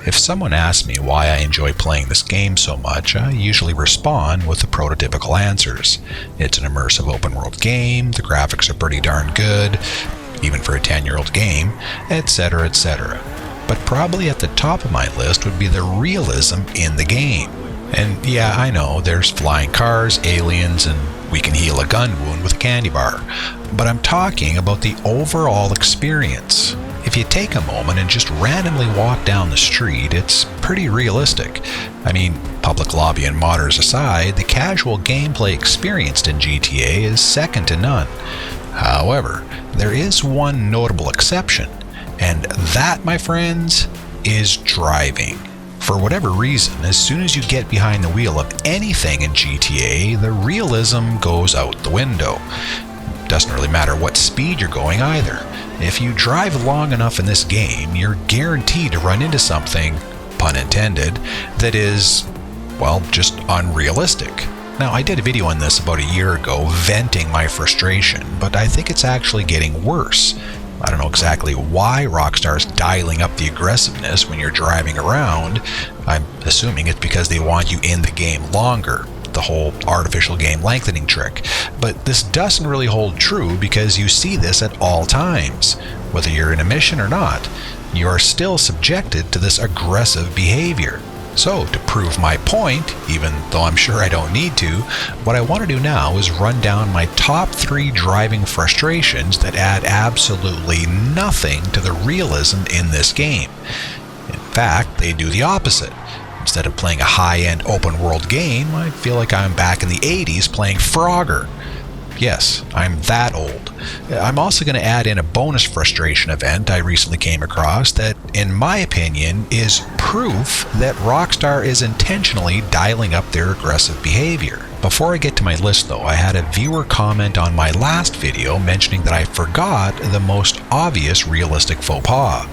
If someone asks me why I enjoy playing this game so much, I usually respond with the prototypical answers. It's an immersive open-world game, the graphics are pretty darn good, even for a 10-year-old game, etc., etc. But probably at the top of my list would be the realism in the game. And yeah, I know, there's flying cars, aliens, and we can heal a gun wound with a candy bar. But I'm talking about the overall experience. If you take a moment and just randomly walk down the street, it's pretty realistic. I mean, public lobby and modders aside, the casual gameplay experienced in GTA is second to none. However, there is one notable exception, and that, my friends, is driving. For whatever reason, as soon as you get behind the wheel of anything in GTA, the realism goes out the window. Doesn't really matter what speed you're going either. If you drive long enough in this game, you're guaranteed to run into something, pun intended, that is, well, just unrealistic. Now, I did a video on this about a year ago, venting my frustration, but I think it's actually getting worse. I don't know exactly why Rockstar's dialing up the aggressiveness when you're driving around. I'm assuming it's because they want you in the game longer, the whole artificial game lengthening trick. But this doesn't really hold true because you see this at all times. Whether you're in a mission or not, you are still subjected to this aggressive behavior. So, to prove my point, even though I'm sure I don't need to, what I want to do now is run down my top 3 driving frustrations that add absolutely nothing to the realism in this game. In fact, they do the opposite. Instead of playing a high-end open-world game, I feel like I'm back in the 80s playing Frogger. Yes, I'm that old. I'm also going to add in a bonus frustration event I recently came across that, in my opinion, is proof that Rockstar is intentionally dialing up their aggressive behavior. Before I get to my list though, I had a viewer comment on my last video mentioning that I forgot the most obvious realistic faux pas.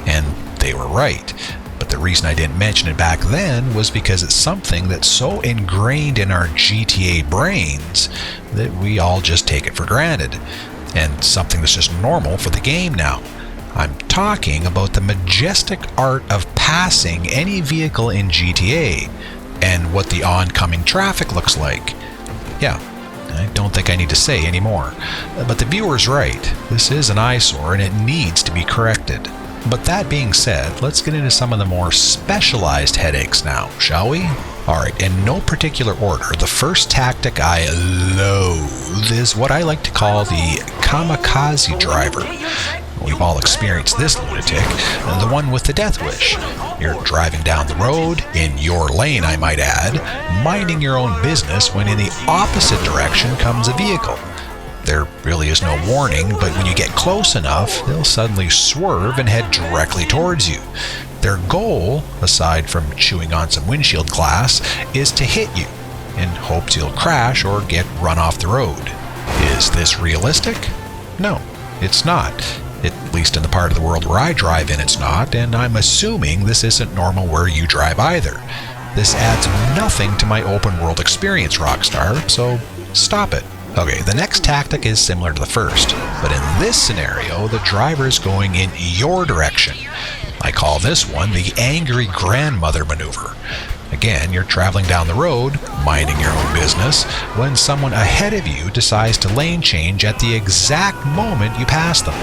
And they were right. But the reason I didn't mention it back then was because it's something that's so ingrained in our GTA brains that we all just take it for granted, and something that's just normal for the game now. I'm talking about the majestic art of passing any vehicle in GTA and what the oncoming traffic looks like. Yeah, I don't think I need to say any more. But the viewer's right. This is an eyesore and it needs to be corrected. But that being said, let's get into some of the more specialized headaches now, shall we? Alright, in no particular order, the first tactic I loathe is what I like to call the kamikaze driver. We've all experienced this lunatic, the one with the death wish. You're driving down the road, in your lane I might add, minding your own business when in the opposite direction comes a vehicle. There really is no warning, but when you get close enough, they'll suddenly swerve and head directly towards you. Their goal, aside from chewing on some windshield glass, is to hit you, in hopes you'll crash or get run off the road. Is this realistic? No, it's not. At least in the part of the world where I drive in, it's not, and I'm assuming this isn't normal where you drive either. This adds nothing to my open world experience, Rockstar, so stop it. Okay, the next tactic is similar to the first, but in this scenario, the driver is going in your direction. I call this one the angry grandmother maneuver. Again, you're traveling down the road, minding your own business, when someone ahead of you decides to lane change at the exact moment you pass them.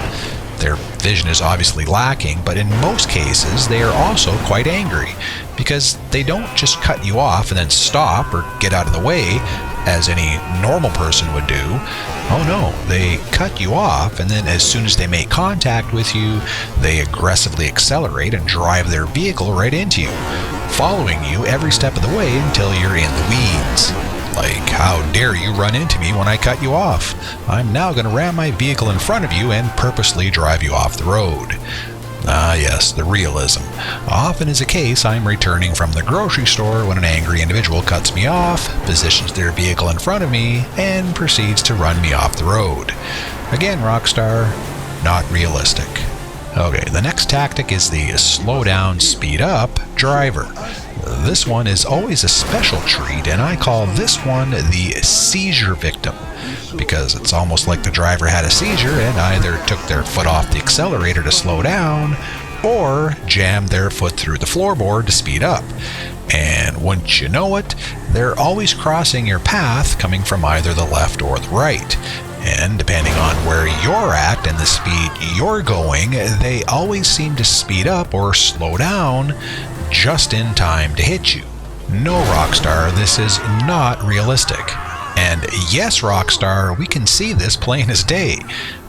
Their vision is obviously lacking, but in most cases, they are also quite angry, because they don't just cut you off and then stop or get out of the way, as any normal person would do. Oh no, they cut you off, and then as soon as they make contact with you, they aggressively accelerate and drive their vehicle right into you, following you every step of the way until you're in the weeds. Like, how dare you run into me when I cut you off? I'm now going to ram my vehicle in front of you and purposely drive you off the road. Ah yes, the realism. Often is the case, I'm returning from the grocery store when an angry individual cuts me off, positions their vehicle in front of me, and proceeds to run me off the road. Again, Rockstar, not realistic. Okay, the next tactic is the slow down, speed up driver. This one is always a special treat, and I call this one the seizure victim, because it's almost like the driver had a seizure and either took their foot off the accelerator to slow down, or jam their foot through the floorboard to speed up. And wouldn't you know it, they're always crossing your path coming from either the left or the right. And depending on where you're at and the speed you're going, they always seem to speed up or slow down just in time to hit you. No, Rockstar, this is not realistic. And yes, Rockstar, we can see this plain as day.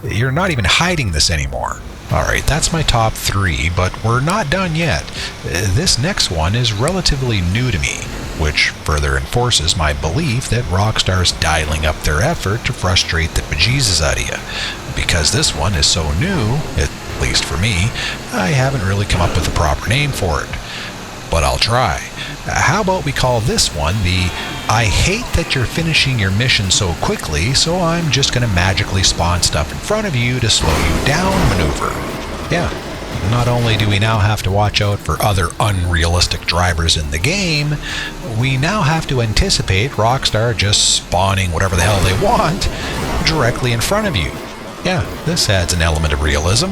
You're not even hiding this anymore. Alright, that's my top 3, but we're not done yet. This next one is relatively new to me, which further enforces my belief that Rockstar's dialing up their effort to frustrate the bejesus out of you. Because this one is so new, at least for me, I haven't really come up with a proper name for it. But I'll try. How about we call this one the "I hate that you're finishing your mission so quickly, so I'm just going to magically spawn stuff in front of you to slow you down" maneuver. Yeah, not only do we now have to watch out for other unrealistic drivers in the game, we now have to anticipate Rockstar just spawning whatever the hell they want directly in front of you. Yeah, this adds an element of realism.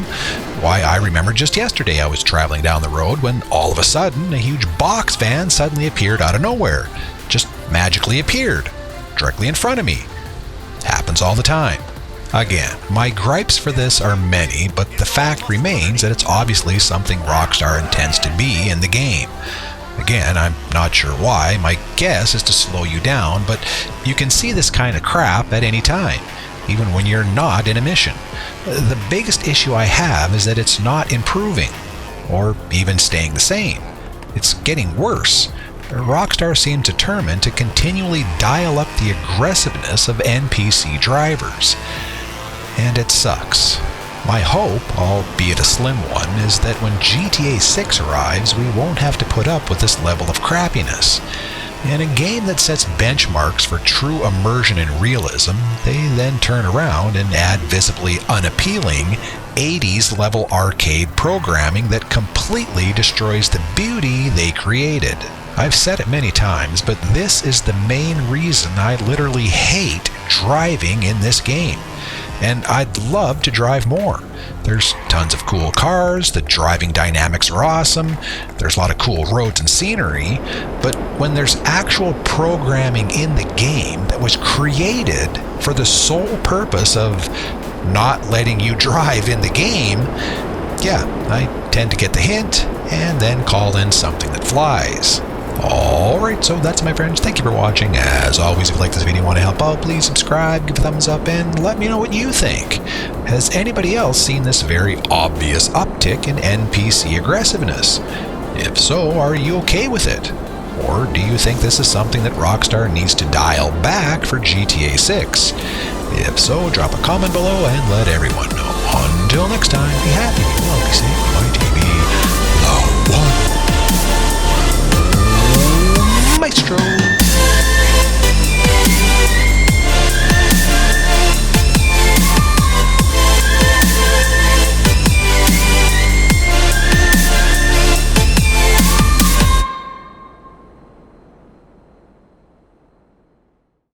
Why, I remember just yesterday I was traveling down the road when all of a sudden a huge box van suddenly appeared out of nowhere. Just magically appeared directly in front of me. Happens all the time. Again, my gripes for this are many, but the fact remains that it's obviously something Rockstar intends to be in the game. Again, I'm not sure why. My guess is to slow you down, but you can see this kind of crap at any time, even when you're not in a mission. The biggest issue I have is that it's not improving, or even staying the same. It's getting worse. Rockstar seems determined to continually dial up the aggressiveness of NPC drivers. And it sucks. My hope, albeit a slim one, is that when GTA 6 arrives, we won't have to put up with this level of crappiness. In a game that sets benchmarks for true immersion and realism, they then turn around and add visibly unappealing 80s level arcade programming that completely destroys the beauty they created. I've said it many times, but this is the main reason I literally hate driving in this game. And I'd love to drive more. There's tons of cool cars, the driving dynamics are awesome, there's a lot of cool roads and scenery, but when there's actual programming in the game that was created for the sole purpose of not letting you drive in the game, yeah, I tend to get the hint and then call in something that flies. Alright, so that's my friends. Thank you for watching. As always, if you like this video and want to help out, please subscribe, give a thumbs up, and let me know what you think. Has anybody else seen this very obvious uptick in NPC aggressiveness? If so, are you okay with it? Or do you think this is something that Rockstar needs to dial back for GTA 6? If so, drop a comment below and let everyone know. Until next time, be happy, be well, be safe, bye TV.